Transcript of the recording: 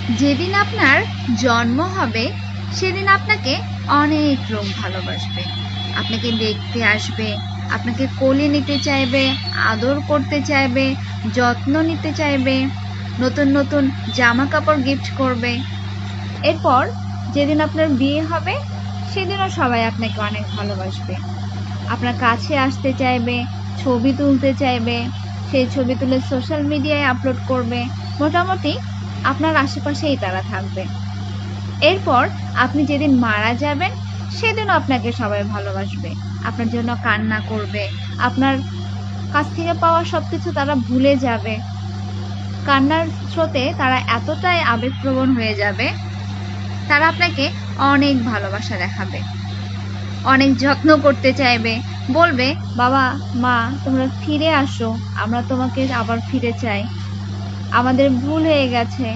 যেদিন আপনার জন্ম হবে সেদিন আপনাকে অনেক লোক ভালোবাসবে, আপনাকে দেখতে আসবে, আপনাকে কোলে নিতে চাইবে, আদর করতে চাইবে, যত্ন নিতে চাইবে, নতুন নতুন জামা কাপড় গিফট করবে। এরপর যেদিন আপনার বিয়ে হবে সেদিনও সবাই আপনাকে অনেক ভালোবাসবে, আপনার কাছে আসতে চাইবে, ছবি তুলতে চাইবে, সেই ছবি তুলে সোশ্যাল মিডিয়ায় আপলোড করবে। মোটামুটি আপনার আশেপাশেই তারা থাকবে। এরপর আপনি যেদিন মারা যাবেন সেদিনও আপনাকে সবাই ভালোবাসবে, আপনার জন্য কান্না করবে, আপনার কাছ থেকে পাওয়া সবকিছু তারা ভুলে যাবে। কান্নার স্রোতে তারা এতটাই আবেগপ্রবণ হয়ে যাবে, তারা আপনাকে অনেক ভালোবাসা দেখাবে, অনেক যত্ন করতে চাইবে, বলবে বাবা মা তোমরা ফিরে আসো, আমরা তোমাকে আবার ফিরে চাই, আমাদের ভুল হয়ে গেছে,